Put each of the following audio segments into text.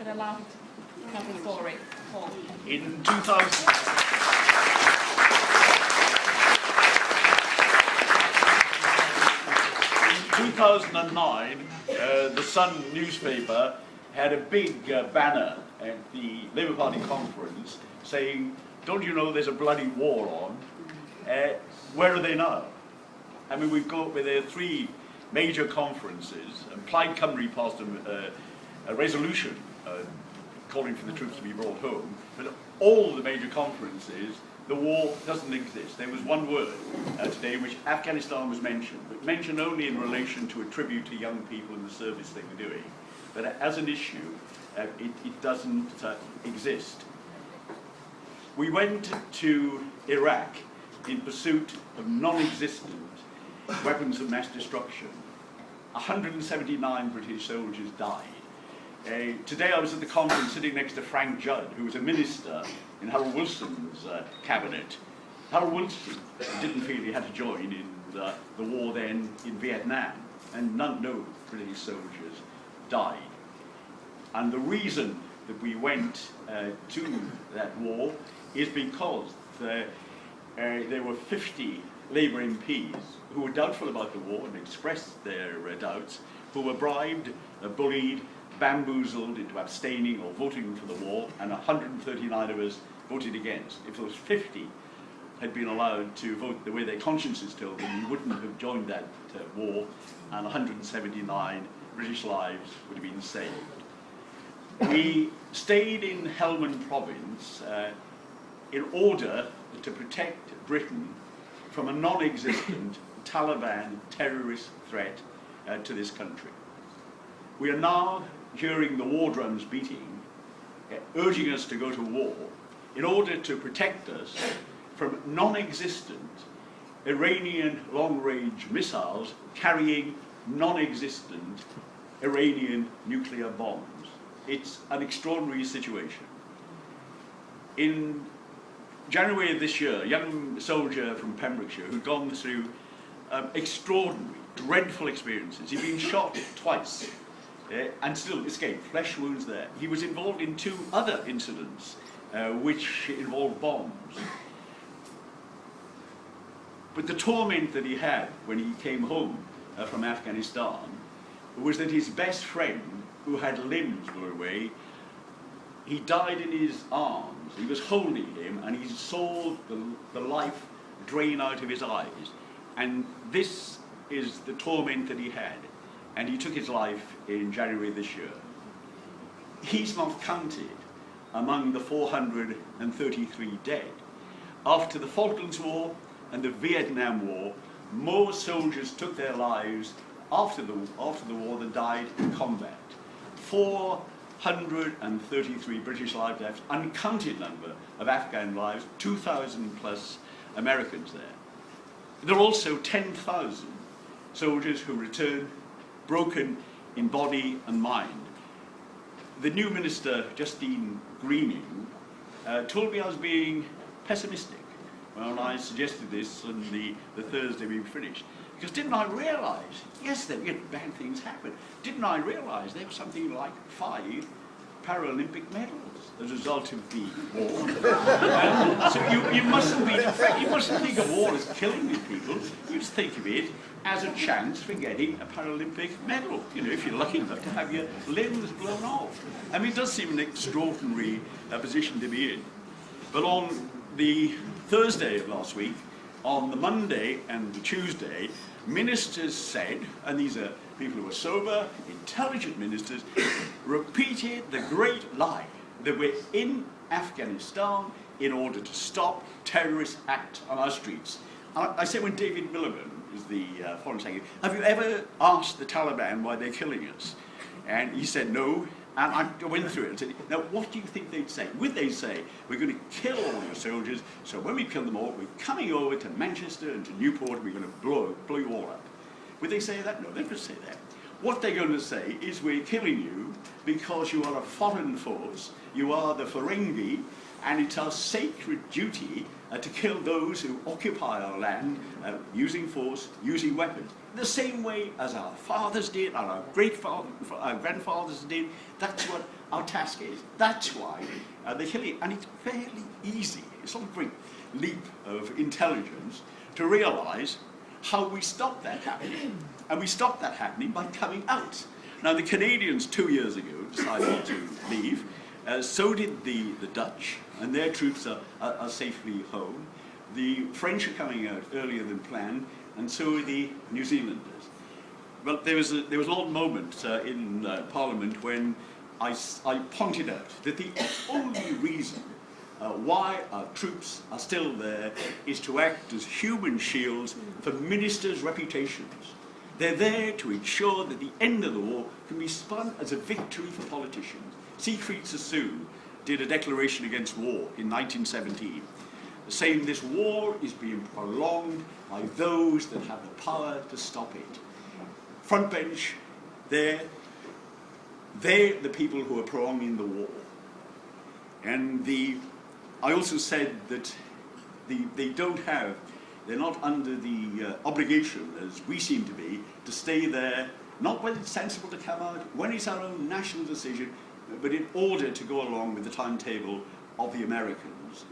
the last couple story, Paul. In 2009, the Sun newspaper had a big banner at the Labour Party conference saying, "Don't you know there's a bloody war on? Where are they now?" I mean, there are three major conferences, and Plaid Cymru passed a resolution calling for the troops to be brought home, but all the major conferences, the war doesn't exist. There was one word today which Afghanistan was mentioned, but mentioned only in relation to a tribute to young people in the service they were doing. But as an issue, it doesn't exist. We went to Iraq in pursuit of non-existent weapons of mass destruction. 179 British soldiers died. Today I was at the conference sitting next to Frank Judd, who was a minister in Harold Wilson's cabinet. Harold Wilson didn't feel he had to join in the war then in Vietnam, and no British soldiers died. And the reason that we went to that war is because there were 50 Labour MPs who were doubtful about the war and expressed their doubts, who were bribed, bullied, bamboozled into abstaining or voting for the war, and 139 of us voted against. If those 50 had been allowed to vote the way their consciences told them, we wouldn't have joined that war, and 179 British lives would have been saved. We stayed in Helmand province in order to protect Britain from a non-existent Taliban terrorist threat to this country. We are now hearing the war drums beating, urging us to go to war in order to protect us from non-existent Iranian long-range missiles carrying non-existent Iranian nuclear bombs. It's an extraordinary situation. In January of this year, a young soldier from Pembrokeshire who'd gone through extraordinary, dreadful experiences. He'd been shot twice and still escaped, flesh wounds there. He was involved in 2 other incidents which involved bombs. But the torment that he had when he came home from Afghanistan was that his best friend, who had limbs blown away, he died in his arms. He was holding him, and he saw the life drain out of his eyes. And this is the torment that he had. And he took his life in January this year. He's not counted among the 433 dead. After the Falklands War and the Vietnam War, more soldiers took their lives after the war than died in combat. 433 British lives left, uncounted number of Afghan lives, 2,000 plus Americans there. There are also 10,000 soldiers who returned broken in body and mind. The new minister, Justine Greening, told me I was being pessimistic when I suggested this on the Thursday we finished. Because didn't I realise, yes, bad things happen, didn't I realise there was something like 5 Paralympic medals as a result of the war? So you mustn't think of war as killing these people. You just think of it as a chance for getting a Paralympic medal. You know, if you're lucky enough to have your limbs blown off. I mean, it does seem an extraordinary position to be in. But on the Thursday of last week, on the Monday and the Tuesday, ministers said, and these are people who are sober, intelligent ministers, repeated the great lie that we're in Afghanistan in order to stop terrorist acts on our streets. I said, when David Miliband was the foreign secretary, have you ever asked the Taliban why they're killing us? And he said no. And I went through it and said, now what do you think they'd say? Would they say, we're going to kill all your soldiers, so when we kill them all, we're coming over to Manchester and to Newport, and we're going to blow you all up? Would they say that? No, they wouldn't say that. What they're going to say is, we're killing you because you are a foreign force, you are the Ferengi, and it's our sacred duty to kill those who occupy our land using force, using weapons. The same way as our fathers did, and our grandfathers did. That's what our task is. That's why they're killing, and it's fairly easy. It's not a great leap of intelligence to realise how we stop that happening. And we stop that happening by coming out. Now, the Canadians 2 years ago decided to leave. So did the Dutch, and their troops are safely home. The French are coming out earlier than planned, and so are the New Zealanders. But there was an odd moment in Parliament when I pointed out that the only reason why our troops are still there is to act as human shields for ministers' reputations. They're there to ensure that the end of the war can be spun as a victory for politicians. Siegfried Sassoon did a declaration against war in 1917, saying this war is being prolonged by those that have the power to stop it. Front bench, they're the people who are prolonging the war. And I also said that they're not under the obligation, as we seem to be, to stay there, not when it's sensible to come out, when it's our own national decision, but in order to go along with the timetable of the Americans.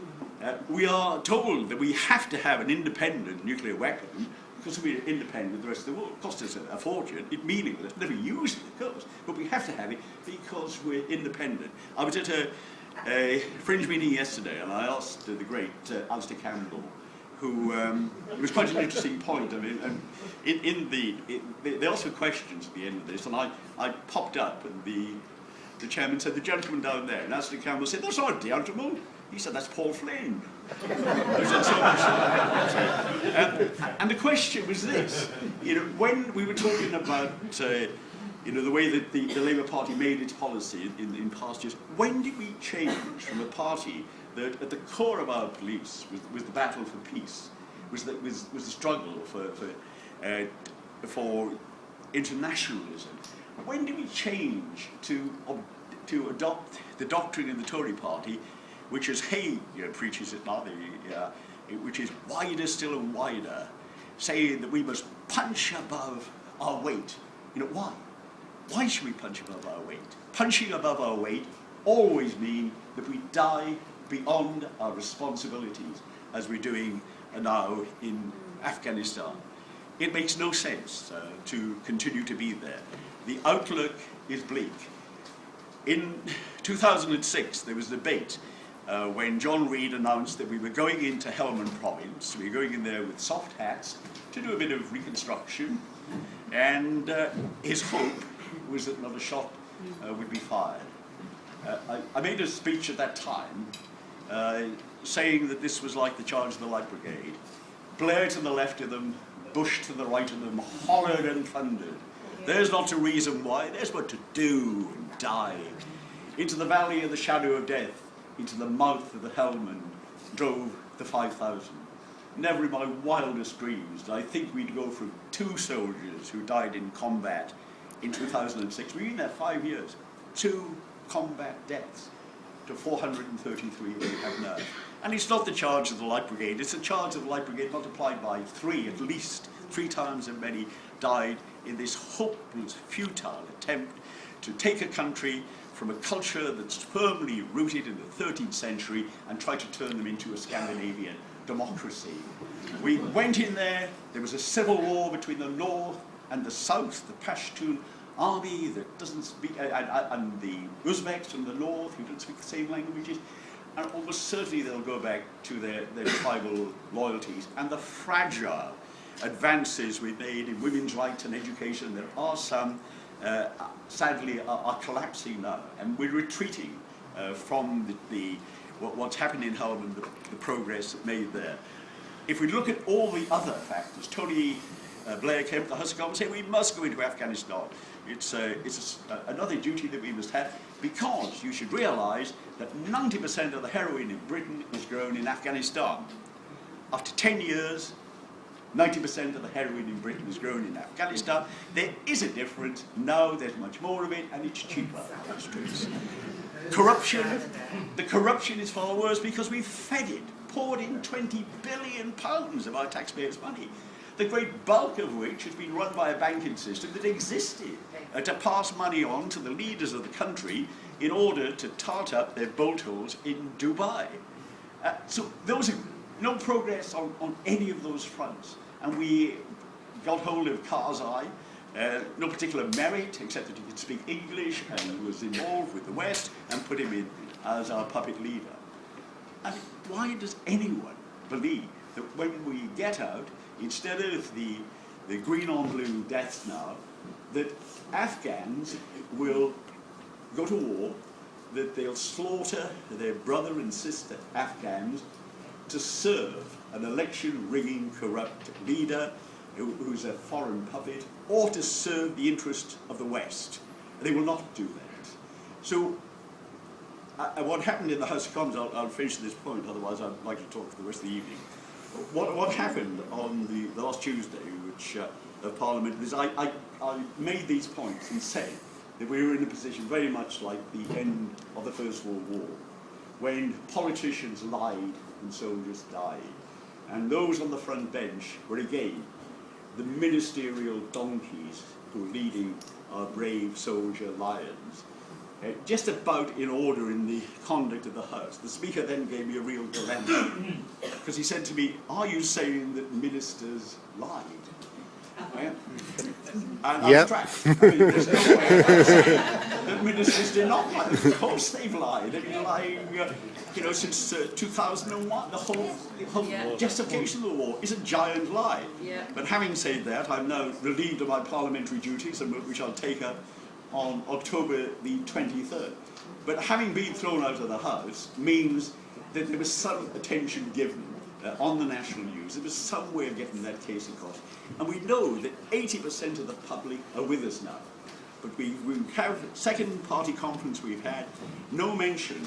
We are told that we have to have an independent nuclear weapon, because if we're independent, the rest of the world costs us a fortune. It's meaningless, never use it, of course, but we have to have it because we're independent. I was at a fringe meeting yesterday, and I asked the great Alistair Campbell, who it was quite an interesting point. I mean, they asked questions at the end of this, and I popped up, and the chairman said, "The gentleman down there," and Alistair Campbell said, "That's not a gentleman." He said, "That's Paul Flynn." I said, "So much so." And the question was this: when we were talking about the way that the Labour Party made its policy in past years, when did we change from a party that at the core of our beliefs was the battle for peace, was the struggle for internationalism? When did we change to adopt the doctrine in the Tory Party, which as Haig preaches it now, which is wider still and wider, saying that we must punch above our weight? Why? Why should we punch above our weight? Punching above our weight always means that we die beyond our responsibilities, as we're doing now in Afghanistan. It makes no sense to continue to be there. The outlook is bleak. In 2006, there was a debate when John Reid announced that we were going into Helmand province. We were going in there with soft hats to do a bit of reconstruction, and his hope was that another shot would be fired. I made a speech at that time saying that this was like the charge of the Light Brigade. Blair to the left of them, Bush to the right of them, hollered and thundered. There's not a reason why, there's what to do and die. Into the valley of the shadow of death, into the mouth of the Helmand, drove the 5,000. Never in my wildest dreams did I think we'd go from 2 soldiers who died in combat in 2006, we've been there 5 years, 2 combat deaths, to 433 we have now. And it's not the charge of the Light Brigade, it's the charge of the Light Brigade multiplied by 3, at least 3 times as many died in this hopeless, futile attempt to take a country from a culture that's firmly rooted in the 13th century and try to turn them into a Scandinavian democracy. We went in there was a civil war between the north and the south, the Pashtun army that doesn't speak, and the Uzbeks from the north who don't speak the same languages, and almost certainly they'll go back to their tribal loyalties. And the fragile advances we've made in women's rights and education, there are some, sadly, are collapsing now, and we're retreating from what's happened in Helmand, the progress made there. If we look at all the other factors, Tony Blair came to the House of Commons and said we must go into Afghanistan. It's another duty that we must have, because you should realise that 90% of the heroin in Britain is grown in Afghanistan. After 10 years, 90% of the heroin in Britain is grown in Afghanistan. There is a difference. Now there's much more of it, and it's cheaper. That's true. Corruption. The corruption is far worse because we've fed it, poured in £20 billion of our taxpayers' money, the great bulk of which has been run by a banking system that existed to pass money on to the leaders of the country in order to tart up their bolt holes in Dubai. So there was no progress on any of those fronts. And we got hold of Karzai, no particular merit, except that he could speak English and was involved with the West, and put him in as our puppet leader. I mean, why does anyone believe that when we get out, instead of the green on blue death knell, that Afghans will go to war, that they'll slaughter their brother and sister Afghans to serve an election-rigging corrupt leader who's a foreign puppet, or to serve the interest of the West? They will not do that. So what happened in the House of Commons, I'll finish this point, otherwise I'd like to talk for the rest of the evening. What happened on the last Tuesday, which of Parliament, is I made these points and said that we were in a position very much like the end of the First World War, when politicians lied and soldiers died. And those on the front bench were again the ministerial donkeys who were leading our brave soldier lions. Just about in order in the conduct of the House. The Speaker then gave me a real dilemma, because he said to me, "Are you saying that ministers lied?" And I was trapped. I mean, there's no way of saying that ministers did not lie. Of course they've lied. They've been lying, since 2001. The whole justification of the war is a giant lie. Yeah. But having said that, I'm now relieved of my parliamentary duties, which I'll take up on October the 23rd. But having been thrown out of the House means that there was some attention given on the national news. There was some way of getting that case across. And we know that 80% of the public are with us now. But we have, second party conference we've had, no mention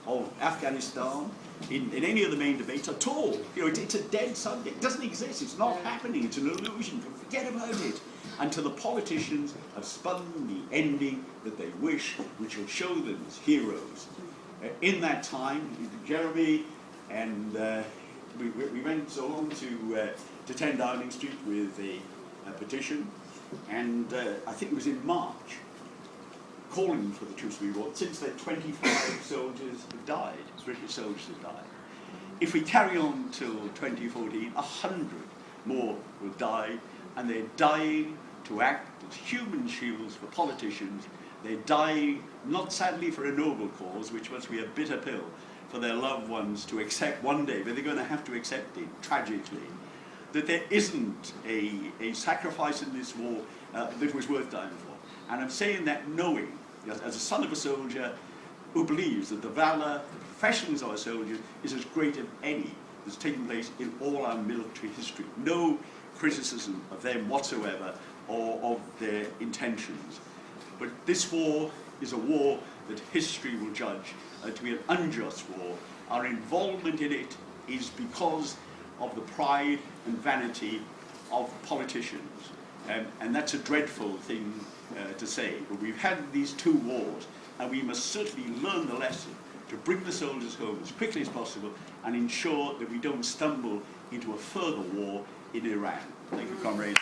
of Afghanistan in any of the main debates at all. It's a dead subject. It doesn't exist. It's not happening. It's an illusion. Forget about it. Until the politicians have spun the ending that they wish, which will show them as heroes. In that time, Jeremy and we went along to 10 Downing Street with a petition, and I think it was in March, calling for the truce to be brought. Since then, 25 soldiers have died, British soldiers have died. If we carry on till 2014, 100 more will die, and they're dying to act as human shields for politicians. They're dying, not sadly for a noble cause, which must be a bitter pill for their loved ones to accept one day, but they're going to have to accept it, tragically, that there isn't a sacrifice in this war that was worth dying for. And I'm saying that knowing, as a son of a soldier who believes that the valour, the professionalism of our soldiers is as great as any that's taken place in all our military history. No criticism of them whatsoever or of their intentions. But this war is a war that history will judge to be an unjust war. Our involvement in it is because of the pride and vanity of politicians. And that's a dreadful thing to say. But we've had these two wars, and we must certainly learn the lesson to bring the soldiers home as quickly as possible and ensure that we don't stumble into a further war in Iran. Thank you, comrades.